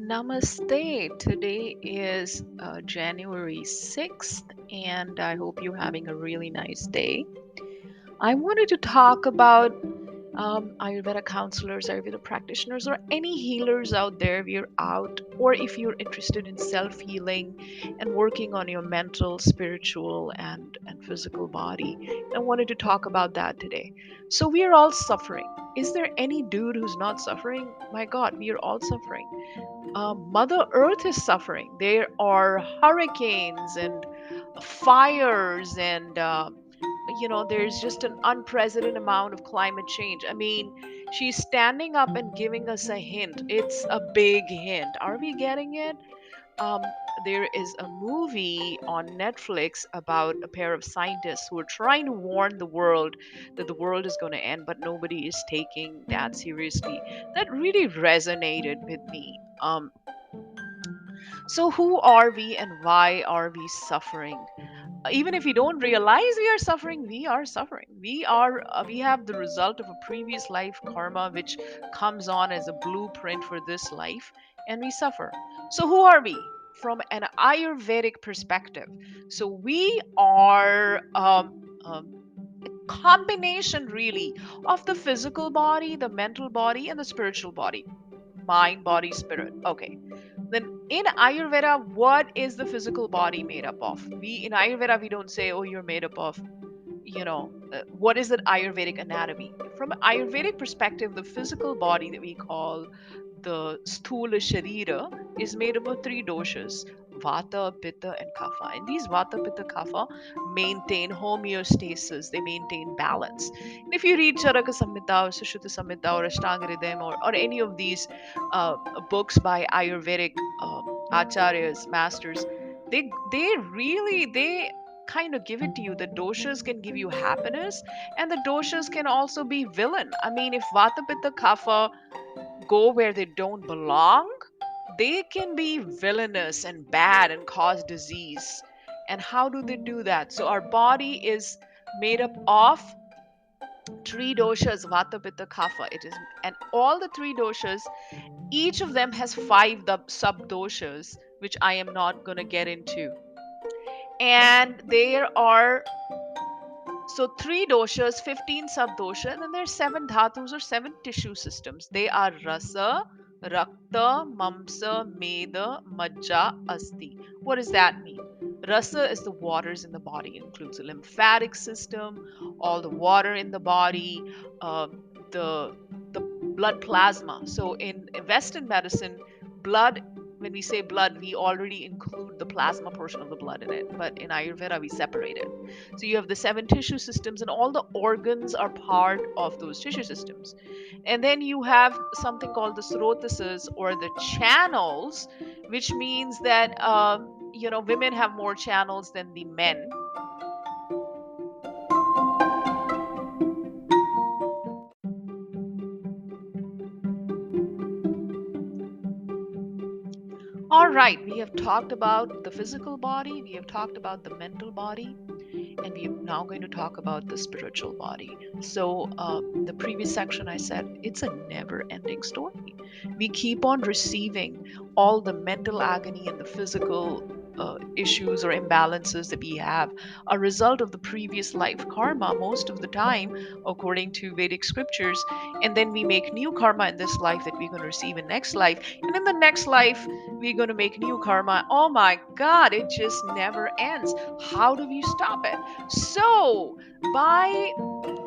Namaste. Today is January 6th, and I hope you're having a really nice day. I wanted to talk about Ayurveda counselors, Ayurveda practitioners, or any healers out there if you're out, or if you're interested in self healing and working on your mental, spiritual, and physical body. I wanted to talk about that today. So, we are all suffering. Is there any dude who's not suffering? My God, we are all suffering. Mother Earth is suffering. There are hurricanes and fires, and there's just an unprecedented amount of climate change. I mean, she's standing up and giving us a hint. It's a big hint. Are we getting it? There is a movie on Netflix about a pair of scientists who are trying to warn the world that the world is going to end, but nobody is taking that seriously. That really resonated with me. So, who are we and why are we suffering? Even if we don't realize we are suffering, we are suffering. We have the result of a previous life karma, which comes on as a blueprint for this life, and we suffer. So, who are we? From an Ayurvedic perspective, so we are a combination really of the physical body, the mental body, and the spiritual body. Mind, body, spirit. Okay. Then in Ayurveda, what is the physical body made up of? We in Ayurveda we don't say, oh, you're made up of, what is the Ayurvedic anatomy? From an Ayurvedic perspective, the physical body that we call the Sthula Sharira is made up of three doshas: Vata, Pitta, and Kapha. And these Vata, Pitta, Kapha maintain homeostasis, they maintain balance. And if you read Charaka Samhita or Sushruta Samhita or Ashtanga Hridayam or any of these uh, books by Ayurvedic acharyas, masters, they kind of give it to you. The doshas can give you happiness, and the doshas can also be villain. I mean, if Vata, Pitta, Kapha go where they don't belong, they can be villainous and bad and cause disease. And how do they do that? So our body is made up of three doshas: Vata, Pitta, Kapha. It is, and all the three doshas, each of them has five sub doshas, which I am not going to get into. And there are, so three doshas, 15 sub-dosha, and then there's seven dhatus or seven tissue systems. They are rasa, rakta, mamsa, meda, majja, asti. What does that mean? Rasa is the waters in the body. It includes the lymphatic system, all the water in the body, the the blood plasma. So in Western medicine, blood, when we say blood, we already include the plasma portion of the blood in it. But in Ayurveda, we separate it. So you have the seven tissue systems, and all the organs are part of those tissue systems. And then you have something called the srotasas, or the channels, which means that women have more channels than the men. All right, we have talked about the physical body, we have talked about the mental body, and we are now going to talk about the spiritual body. So, the previous section I said it's a never ending story. We keep on receiving all the mental agony and the physical issues or imbalances that we have, a result of the previous life karma, most of the time, according to Vedic scriptures. And then we make new karma in this life that we're going to receive in next life. And in the next life, we're going to make new karma. Oh my God, it just never ends. How do we stop it? So, by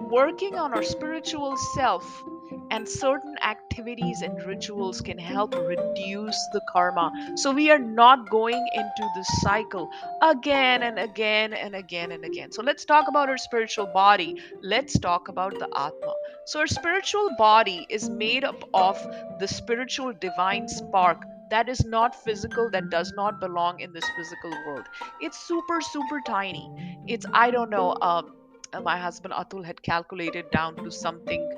working on our spiritual self, and certain activities and rituals can help reduce the karma. So we are not going into the cycle again and again and again and again. So let's talk about our spiritual body. Let's talk about the Atma. So our spiritual body is made up of the spiritual divine spark that is not physical, that does not belong in this physical world. It's super, super tiny. It's, I don't know, my husband Atul had calculated down to something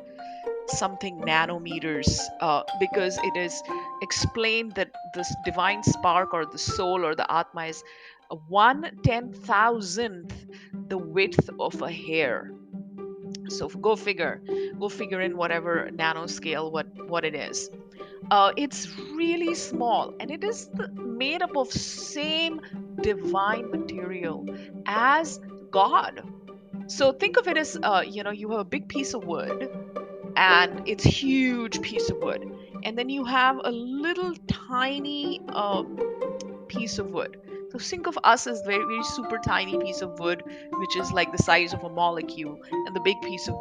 nanometers, because it is explained that this divine spark or the soul or the Atma is 1/10,000th the width of a hair. So go figure, go figure in whatever nanoscale what it is. It's really small, and it is made up of same divine material as God. So think of it as, you have a big piece of wood, and it's huge piece of wood, and then you have a little tiny piece of wood. So think of us as very, very super tiny piece of wood, which is like the size of a molecule, and the big piece of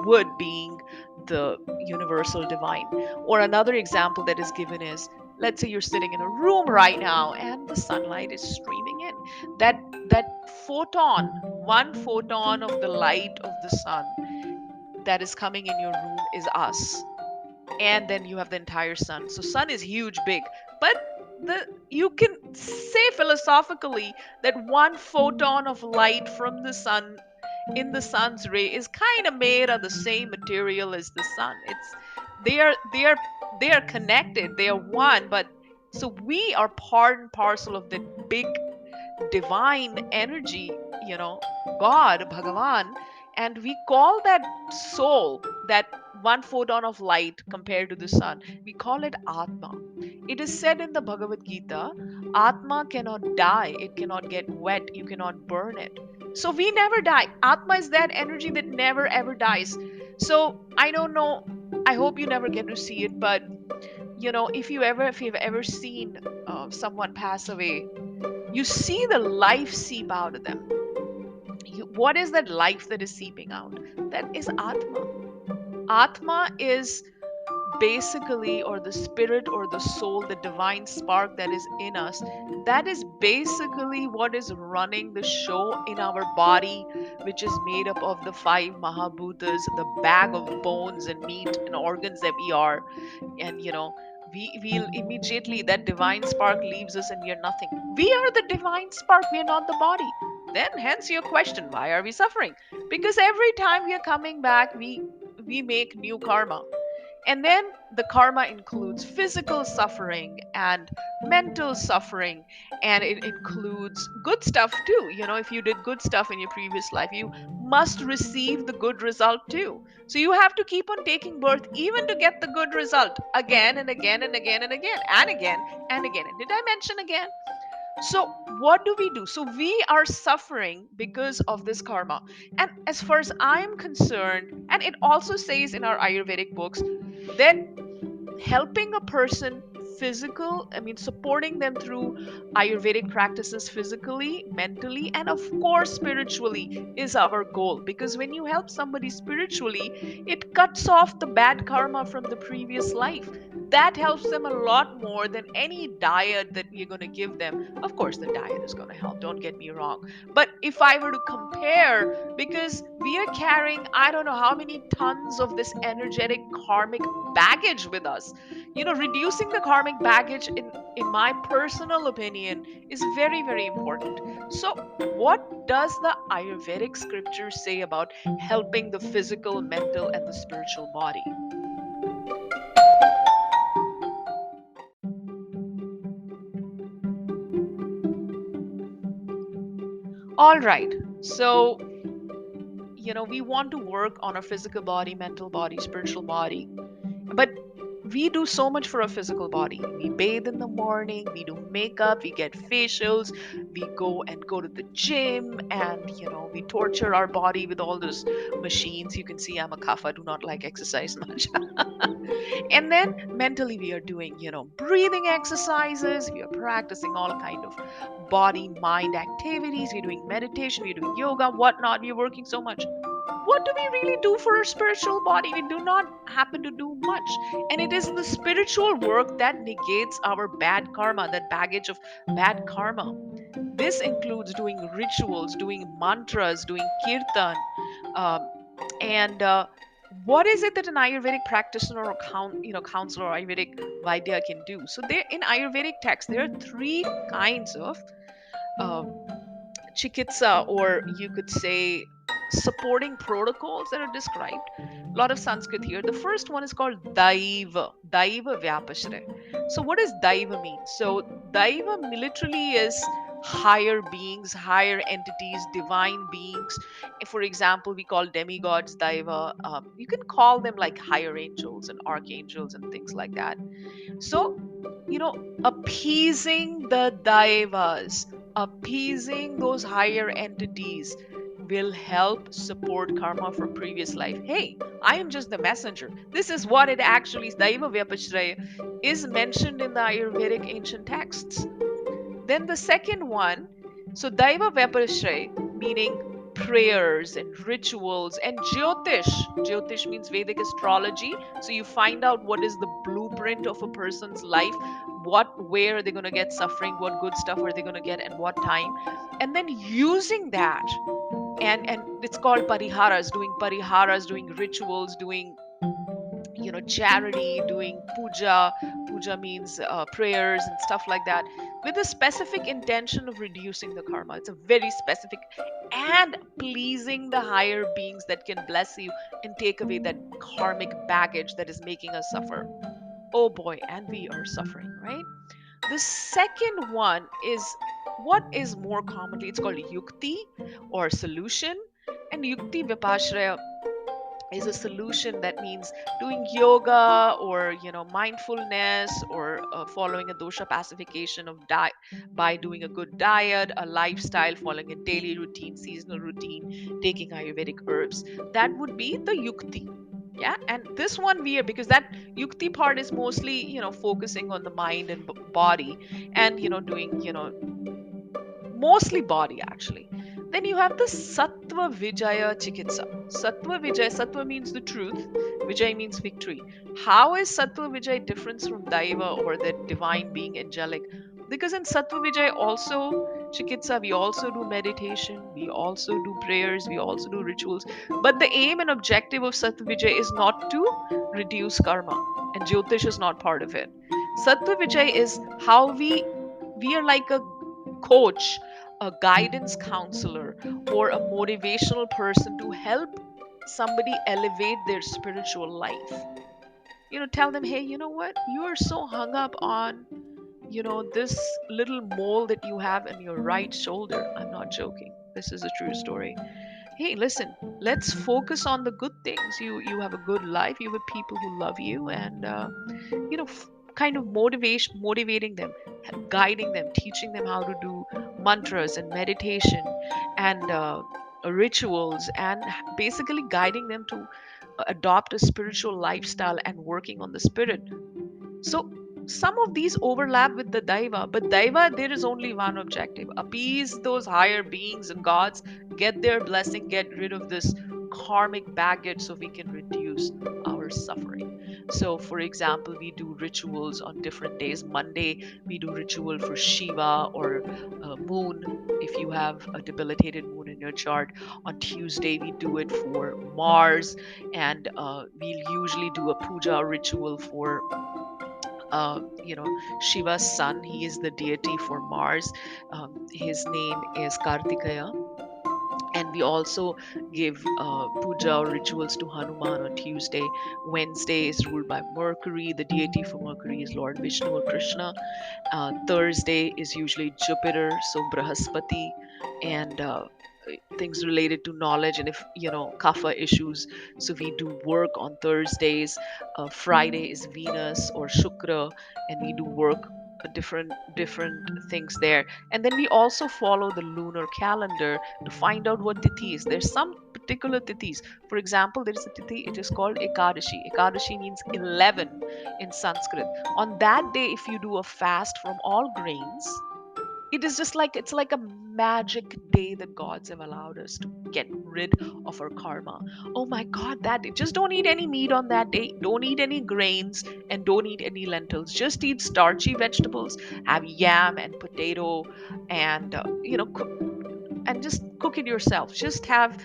wood being the universal divine. Or another example that is given is, let's say you're sitting in a room right now and the sunlight is streaming in. That photon, one photon of the light of the sun that is coming in your room is us. And then you have the entire sun. So sun is huge, big, but you can say philosophically that one photon of light from the sun in the sun's ray is kind of made of the same material as the sun. It's they are connected, they are one, but so we are part and parcel of that big divine energy, God, Bhagavan, and we call that soul, that one photon of light compared to the sun, we call it Atma. It is said in the Bhagavad Gita, Atma cannot die, it cannot get wet, you cannot burn it. So we never die. Atma is that energy that never ever dies. So I don't know, I hope you never get to see it, but if you've ever seen someone pass away, you see the life seep out of them. What is that life that is seeping out? That is Atma. Atma is basically, or the spirit or the soul, the divine spark that is in us. That is basically what is running the show in our body, which is made up of the five Mahabhutas, the bag of bones and meat and organs that we are. And we'll immediately, that divine spark leaves us and we are nothing. We are the divine spark, we are not the body. Then hence your question, why are we suffering? Because every time we are coming back, we make new karma. And then the karma includes physical suffering and mental suffering, and it includes good stuff too. If you did good stuff in your previous life, you must receive the good result too. So you have to keep on taking birth even to get the good result again and again and again and again and again and again. And did I mention again? So what do we do? So we are suffering because of this karma. And as far as I'm concerned, and it also says in our Ayurvedic books that helping a person supporting them through Ayurvedic practices physically, mentally, and of course spiritually is our goal. Because when you help somebody spiritually, it cuts off the bad karma from the previous life. That helps them a lot more than any diet that you're going to give them. Of course, the diet is going to help, don't get me wrong. But if I were to compare, because we are carrying, I don't know how many tons of this energetic karmic baggage with us, reducing the karmic baggage, in my personal opinion, is very, very important. So what does the Ayurvedic scripture say about helping the physical, mental, and the spiritual body? All right, so we want to work on our physical body, mental body, spiritual body, but we do so much for our physical body. We bathe in the morning, we do makeup, we get facials, we go to the gym, and we torture our body with all those machines. You can see I'm a kapha, do not like exercise much. And then mentally we are doing breathing exercises, we are practicing all kind of body mind activities, we're doing meditation, we're doing yoga, whatnot, we're working so much. What do we really do for our spiritual body? We do not happen to do much. And it is the spiritual work that negates our bad karma, that baggage of bad karma. This includes doing rituals, doing mantras, doing kirtan. Um, and what is it that an Ayurvedic practitioner or counselor or Ayurvedic Vaidya can do? So there, in Ayurvedic text, there are three kinds of um, chikitsa, or you could say supporting protocols that are described. A lot of Sanskrit here. The first one is called Daiva Vyapashre. So what does Daiva mean? So Daiva literally is higher beings, higher entities, divine beings. For example, we call demigods daiva. You can call them like higher angels and archangels and things like that. So, appeasing the daivas, appeasing those higher entities will help support karma from previous life. Hey, I am just the messenger. This is what it actually is. Daiva Vyapashraya is mentioned in the Ayurvedic ancient texts. Then the second one, so Daiva Vyapashraya, meaning prayers and rituals and Jyotish. Jyotish means Vedic astrology. So you find out what is the blueprint of a person's life, where are they going to get suffering, what good stuff are they going to get, and what time. And then using that, and it's called pariharas, doing rituals, doing charity, doing puja means prayers and stuff like that, with a specific intention of reducing the karma. It's a very specific, and pleasing the higher beings that can bless you and take away that karmic baggage that is making us suffer. Oh boy, and we are suffering, right? The second one is what is more commonly, it's called yukti or solution. And yukti vipashraya is a solution that means doing yoga, or mindfulness, or following a dosha pacification of diet by doing a good diet, a lifestyle, following a daily routine, seasonal routine, taking ayurvedic herbs. That would be the yukti. Yeah, and this one because that yukti part is mostly focusing on the mind and body, and doing mostly body actually. Then you have the Sattva Vijaya Chikitsa. Sattva Vijaya, Sattva means the truth, Vijay means victory. How is Sattva Vijay different from Daiva or the divine being angelic? Because in Sattva Vijay also, Chikitsa, we also do meditation, we also do prayers, we also do rituals. But the aim and objective of Sattva Vijay is not to reduce karma, and Jyotish is not part of it. Sattva Vijay is how we are like a coach, a guidance counselor, or a motivational person to help somebody elevate their spiritual life. Tell them, hey, you know what? You are so hung up on, this little mole that you have in your right shoulder. I'm not joking. This is a true story. Hey, listen, let's focus on the good things. You have a good life. You have people who love you, and kind of motivating them, guiding them, teaching them how to do mantras and meditation and rituals, and basically guiding them to adopt a spiritual lifestyle and working on the spirit. So some of these overlap with the Daiva, but Daiva, there is only one objective: appease those higher beings and gods, get their blessing, get rid of this karmic baggage so we can reduce our suffering. So, for example, we do rituals on different days. Monday, we do ritual for Shiva or moon, if you have a debilitated moon in your chart. On Tuesday, we do it for Mars, and we'll usually do a puja ritual for Shiva's son. He is the deity for Mars. His name is Kartikeya. And we also give puja or rituals to Hanuman on Tuesday. Wednesday is ruled by Mercury. The deity for Mercury is Lord Vishnu or Krishna. Thursday is usually Jupiter, so Brahaspati, and things related to knowledge, and if kapha issues, so we do work on Thursdays. Friday is Venus or Shukra, and we do work different things there. And then we also follow the lunar calendar to find out what tithis. There's some particular tithis. For example, there is a tithi, it is called Ekadashi. Ekadashi means 11 in Sanskrit. On that day, if you do a fast from all grains, it is just like it's like a magic day that gods have allowed us to get rid of our karma. Oh my god, that day, just don't eat any meat on that day, don't eat any grains, and don't eat any lentils. Just eat starchy vegetables, have yam and potato, and and just cook it yourself. Just have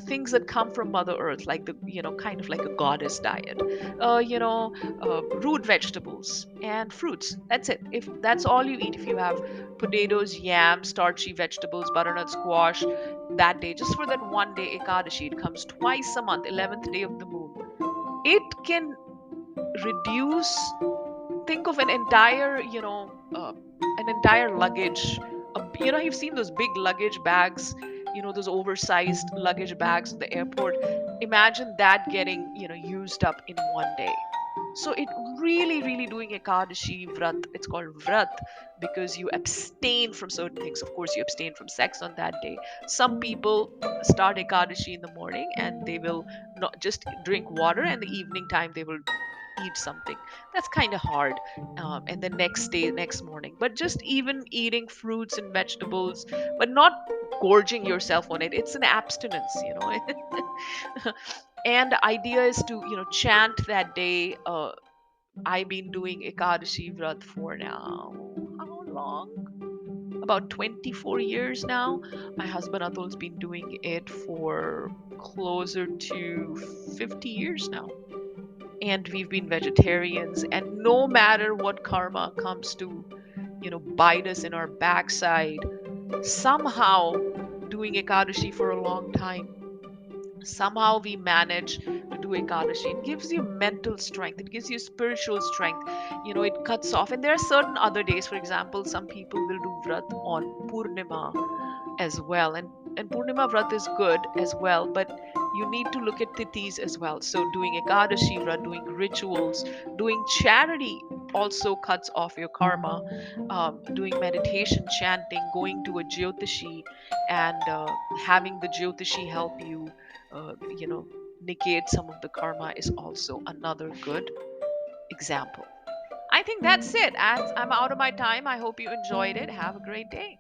things that come from Mother Earth, like the kind of like a goddess diet. Root vegetables and fruits. That's it. If that's all you eat, if you have potatoes, yam, starchy vegetables, butternut squash, that day, just for that one day, Ekadashi, it comes twice a month, 11th day of the moon. It can reduce, think of an entire luggage, You've seen those big luggage bags, those oversized luggage bags at the airport. Imagine that getting, used up in one day. So it really, really doing Ekadashi Vrat, it's called Vrat because you abstain from certain things. Of course, you abstain from sex on that day. Some people start Ekadashi in the morning and they will not just drink water, and the evening time they will eat something. That's kind of hard. And the next day, next morning. But just even eating fruits and vegetables, but not gorging yourself on it. It's an abstinence. And the idea is to, chant that day. I've been doing Ekadashi Vrat for now, how long? About 24 years now. My husband Atul's been doing it for closer to 50 years now. And we've been vegetarians. And no matter what karma comes to, bite us in our backside, somehow doing Ekadashi for a long time, somehow we manage to do Ekadashi. It gives you mental strength, it gives you spiritual strength. It cuts off. And there are certain other days, for example, some people will do Vrat on Purnima as well. And Purnima Vrat is good as well, but you need to look at tithis as well. So doing Ekadashi Vrat, doing rituals, doing charity also cuts off your karma. Doing meditation, chanting, going to a Jyotishi, and having the Jyotishi help you, uh, you know, negate some of the karma is also another good example. I think that's it. As I'm out of my time, I hope you enjoyed it. Have a great day.